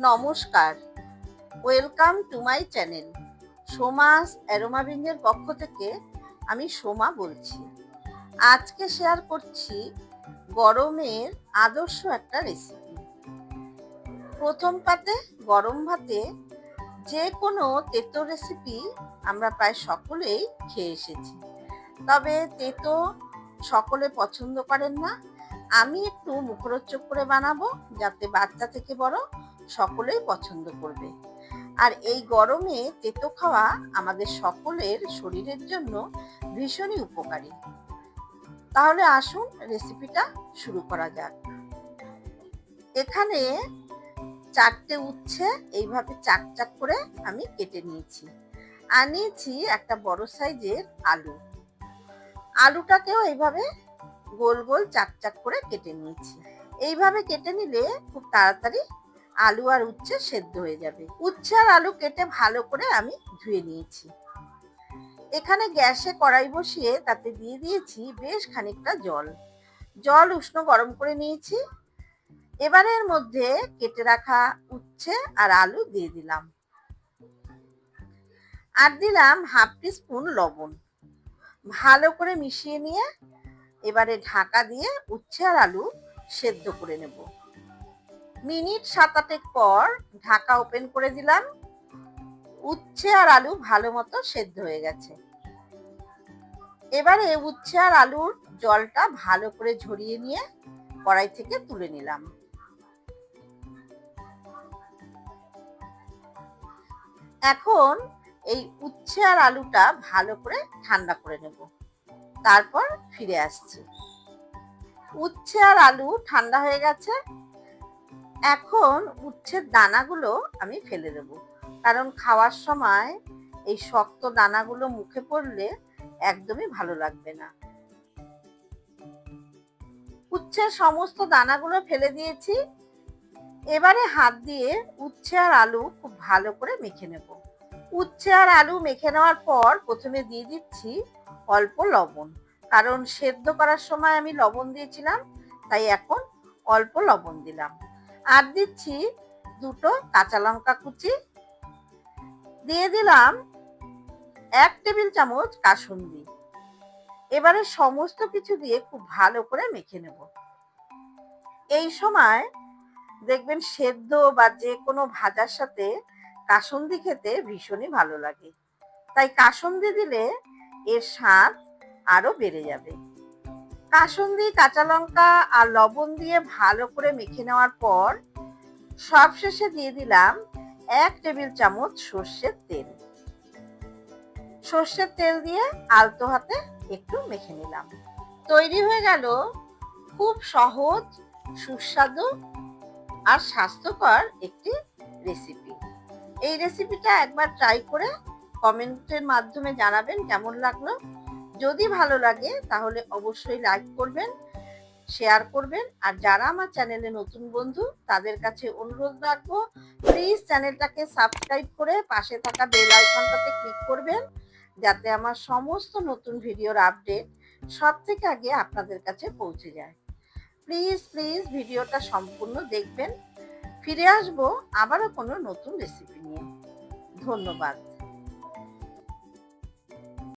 নমস্কার, welcome to my channel. সোমাস অ্যারোমাবিনের পক্ষ থেকে আমি সোমা বলছি। আজকে শেয়ার করছি গরমের আদর্শ একটা রেসিপি। প্রথম পাতে গরম ভাতে যে কোনো তেতো রেসিপি আমরা প্রায় সকলেই খেয়ে এসেছি, তবে তেতো সকলে পছন্দ করেন না। আমি একটু মুখরোচক করে বানাবো, যাতে বাচ্চা থেকে বড় সকলেই পছন্দ করবে। আর এই গরমে তেতো খাওয়া আমাদের সকলের শরীরের জন্য ভীষণই উপকারী। তাহলে আসুন রেসিপিটা শুরু করা যাক। এখানে 4টে উচ্ছে এইভাবে চাক চাক করে আমি কেটে নিয়েছি। আর নিয়েছি একটা বড় সাইজের আলু। আলুটাকেও এইভাবে গোল গোল চাক চাক করে কেটে নিয়েছি। এইভাবে কেটে নিলে খুব তাড়াতাড়ি আলু আর উচ্ছে সেদ্ধ হয়ে যাবে। উচ্ছে আর আলু কেটে ভালো করে আমি ধুয়ে নিয়েছি। এখানে গ্যাসে কড়াই বসিয়ে তাতে দিয়ে দিয়েছি বেশ খানিকটা জল উষ্ণ গরম করে নিয়েছি। এবারে এর মধ্যে কেটে রাখা উচ্ছে আর আলু দিয়ে দিলাম, আর দিলাম হাফ টিস্পুন লবণ। ভালো করে মিশিয়ে নিয়ে এবারে ঢাকা দিয়ে উচ্ছে আর আলু সেদ্ধ করে নেব। মিনিট 7-8 পর ঢাকা ওপেন করে দিলাম। উচ্ছে আর আলু ভালো মতো সেদ্ধ হয়ে গেছে। এবারে উচ্ছে আর আলুর জলটা ভালো করে ঝরিয়ে নিয়ে কড়াই থেকে তুলে নিলাম। এখন এই উচ্ছে আর আলুটা ভালো করে ঠান্ডা করে নেব, তারপর ফিরে আসছি। উচ্ছে আর আলু ঠান্ডা হয়ে গেছে। এখন উচ্ছের দানাগুলো আমি ফেলে দেব, কারণ খাওয়ার সময় এই শক্ত দানাগুলো মুখে পড়লে একদমই ভালো লাগবে না। উচ্ছের সমস্ত দানাগুলো ফেলে দিয়েছি। এবারে হাত দিয়ে উচ্ছে আর আলু খুব ভালো করে মেখে নেব। উচ্ছে আর আলু মেখে নেওয়ার পর প্রথমে দিয়ে দিচ্ছি অল্প লবণ, কারণ সেদ্ধ করার সময় আমি লবণ দিয়েছিলাম, তাই এখন অল্প লবণ দিলাম। আর দিচ্ছি 2টো কাঁচা লঙ্কা কুচি, দিয়ে দিলাম 1 টেবিল চামচ কাসুন্দি। এবারে সমস্ত কিছু দিয়ে খুব ভালো করে মেখে নেব। এই সময় দেখবেন সেদ্ধ বা যে কোনো ভাজার সাথে কাসুন্দি খেতে ভীষণই ভালো লাগে, তাই কাসুন্দি দিলে এর স্বাদ আরো বেড়ে যাবে। কাসুন্দি, কাঁচা লঙ্কা আর লবণ দিয়ে ভালো করে মেখে নেওয়ার পর সবশেষে দিয়ে দিলাম 1 টেবিল চামচ সর্ষের তেল। সর্ষের তেল দিয়ে আলতো হাতে একটু মেখে নিলাম। তৈরি হয়ে গেল খুব সহজ, সুস্বাদু আর স্বাস্থ্যকর একটি রেসিপি। এই রেসিপিটা একবার ট্রাই করে কমেন্টের মাধ্যমে জানাবেন কেমন লাগলো। যদি ভালো লাগে তাহলে অবশ্যই লাইক করবেন, শেয়ার করবেন। আর যারা আমার চ্যানেলে নতুন বন্ধু, তাদের কাছে অনুরোধ রাখবো, প্লিজ চ্যানেলটাকে সাবস্ক্রাইব করে পাশে থাকা বেল আইকনটাতে ক্লিক করবেন, যাতে আমার সমস্ত নতুন ভিডিওর আপডেট সবথেকে আগে আপনাদের কাছে পৌঁছে যায়। প্লিজ ভিডিওটা সম্পূর্ণ দেখবেন। ফিরে আসবো আবারও কোনো নতুন রেসিপি নিয়ে। ধন্যবাদ।